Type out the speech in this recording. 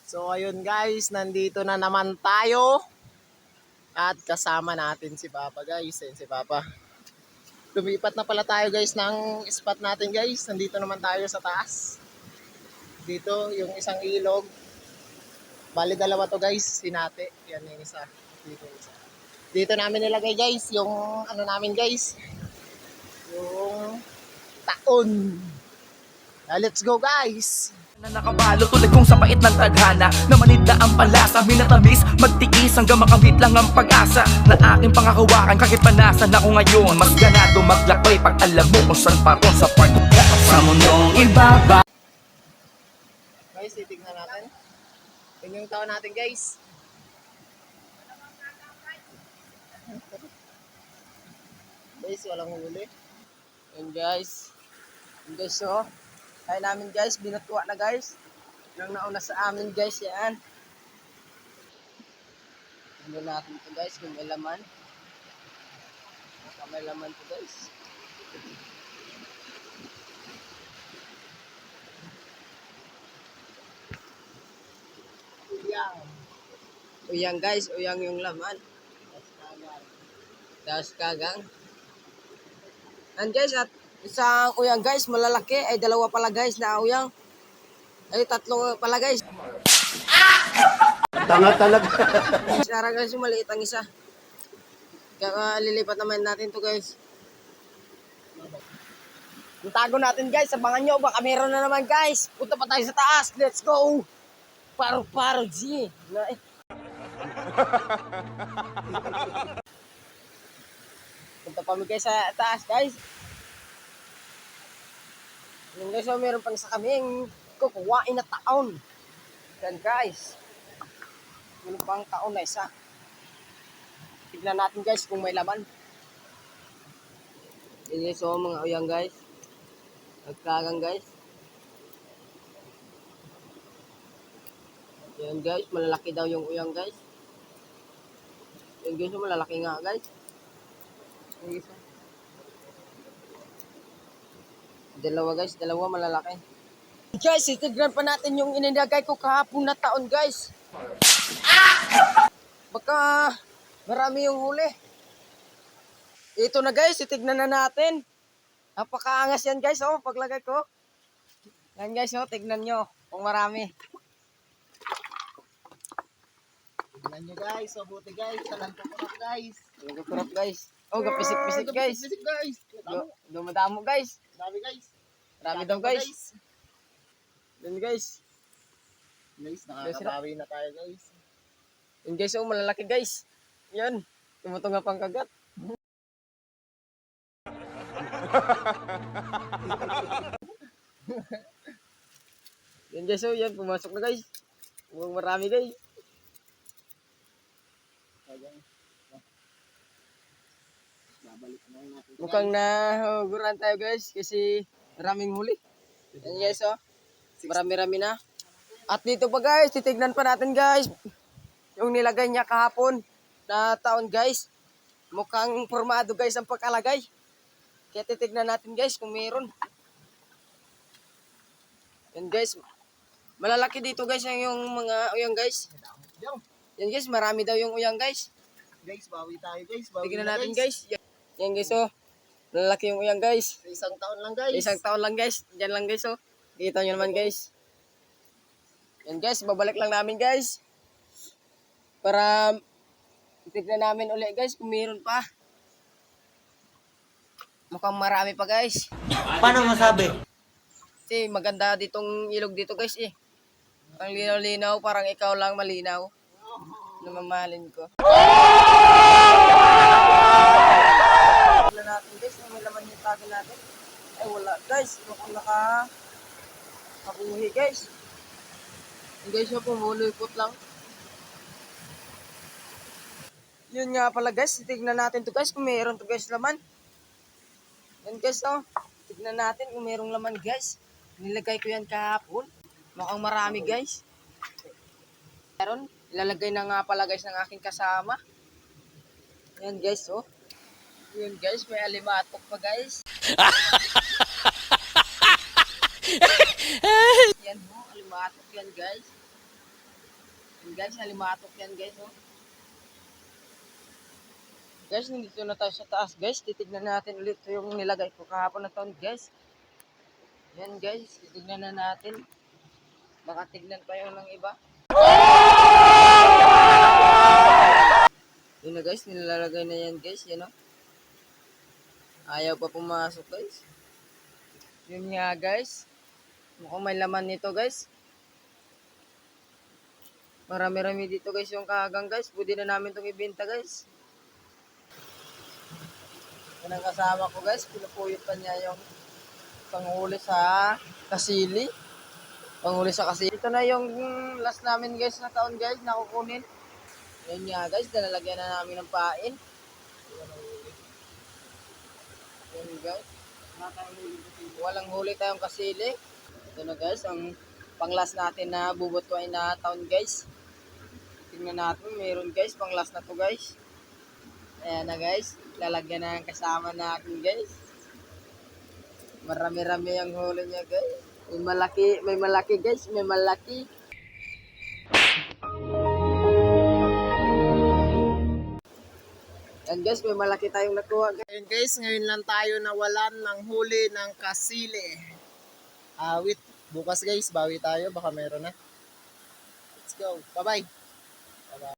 So ayun guys, nandito na naman tayo. At kasama natin si Papa guys. Ayun si Papa. Lumipat na pala tayo guys ng spot natin guys. Nandito naman tayo sa taas. Dito yung isang ilog. Bali dalawa to guys, sinate. Yan yung isa. Dito yung isa. Dito namin nilagay guys yung ano namin guys. Yung taon. Let's go guys! Na nakabalo tulad kong sa pait ng tadhana na manidla ang palasa, minatamis, magtiis hanggang makamit lang ang pag-asa na aking pangahawakan kahit panasan ako ngayon. Mas ganado maglakbay pag alam mo kung saan paron sa part sa mundong ibaba. Guys, titignan natin. Yun yung tao natin guys. Guys, walang huli. Yun guys. Yun guys, so. Kaya namin guys, binatuwa na guys. Yung nauna sa amin guys, yan. Tignan natin ito guys, kung may laman. Baka may laman ito guys. Uyang. Uyang guys, uyang yung laman. Das kagang. And guys, at isang uyang guys, malalaki. Ay dalawa pala guys na uyang. Ay tatlo pala guys. Tanga talaga. Sarang guys, yung maliit ang isa. Kaya lilipat naman natin to guys. Yung tago natin guys, abangan nyo. Baka meron na naman guys. Punta pa tayo sa taas. Let's go. Paro G. Punta pa guys sa taas guys. Yung guys, so, meron pang sa kaming kukuhain na taon. Yan guys. Meron pang taon na isa. Tignan natin guys kung may laman. Yan guys, so mga uyang guys. Nagkagang guys. Yan guys, malalaki daw yung uyang guys. Yan guys, so malalaki nga guys. Yan guys, so. Dalawa guys, dalawa malalaki. Guys, itignan pa natin yung inilagay ko kahapon na taon guys. Baka marami yung huli. Ito na guys, itignan na natin. Napakaangas yan guys, oh, paglagay ko. Yan guys, oh, tignan nyo kung marami. Tignan nyo guys, oh, buti guys, talang kukurap guys. Talang kukurap guys. Oh, gapisik-pisik guys. Gapisik guys. Dumadamo guys. Dami guys. Marami daw guys. Yan guys. Guys, nakakabawi na tayo guys. Yan guys, oh, malalaki guys. Yan. Tumutunga pang kagat. Yan guys, oh, yan. Pumasok na guys. Mukhang marami guys. Mukhang nahuguran tayo guys kasi maraming huli. Yan guys, oh. Marami-rami na. At dito pa guys, titignan pa natin guys. Yung nilagay niya kahapon na taon guys. Mukhang formado guys ang pagkalagay. Kaya titignan natin guys kung meron. Yan guys. Malalaki dito guys yung mga uyang guys. Yan guys, marami daw yung uyang guys. Guys, bawi tayo guys. Tignan natin guys. Yan guys, oh. Malalaki yung uyang guys. Isang taon lang guys. Isang taon lang guys. Diyan lang guys, oh. Kita nyo naman guys. Yan guys, babalik lang namin guys. Para tignan namin ulit guys kung meron pa. Mukhang marami pa guys. Paano masabi? Kasi maganda ditong ilog dito guys eh. Ang linaw-linaw, parang ikaw lang malinaw. Namamahalin ko. Wala natin guys, may laman yung tago natin. Ay wala guys, mukhang nakabuhi guys. Yung guys yung pumulipot lang. Yun nga pala guys, tignan natin to guys kung mayroon to guys laman. Yan guys, oh. Tignan natin kung mayroong laman guys. Nilagay ko yan kahapon. Mukhang marami guys. Meron, ilalagay na nga pala guys ng aking kasama. Yan guys, oh. Yan guys, may alimatok pa guys. Yan ho, alimatok yan guys. Yan guys, halimatok yan guys. Oh. Guys, nandito na tayo sa taas guys. Titignan natin ulit yung nilagay ko kahapon na taon guys. Yan guys, titignan na natin. Baka tignan pa yung ng iba. Yun na guys, nilalagay na yan guys. Yan o. Ayaw pa pumasok guys. Yun nga guys. Mukhang may laman nito guys. Marami-rami dito guys yung kahagang guys. Pwede na namin itong ibenta guys. Yan ang kasama ko guys. Pinupuyot pa niya yung panghuli sa kasili. Panghuli sa kasili. Ito na yung last namin guys na taon guys. Nakukunin. Yan nga guys. Nalalagyan na namin ng pain. Yan guys. Walang huli tayong kasili. Ito na guys. Ang pang-last natin na bubutwain na taon guys. Tingnan natin. Meron guys. Pang-last na to guys. Ayan na guys. Lalagyan na ang kasama natin guys. Marami-rami ang huli niya guys. May malaki guys. May malaki. Ayan guys, may malaki tayong nakuha guys. Ayan guys, ngayon lang tayo nawalan ng huli ng kasili. Awit. Bukas guys, bawi tayo. Baka meron na. Let's go. Bye-bye. Bye-bye.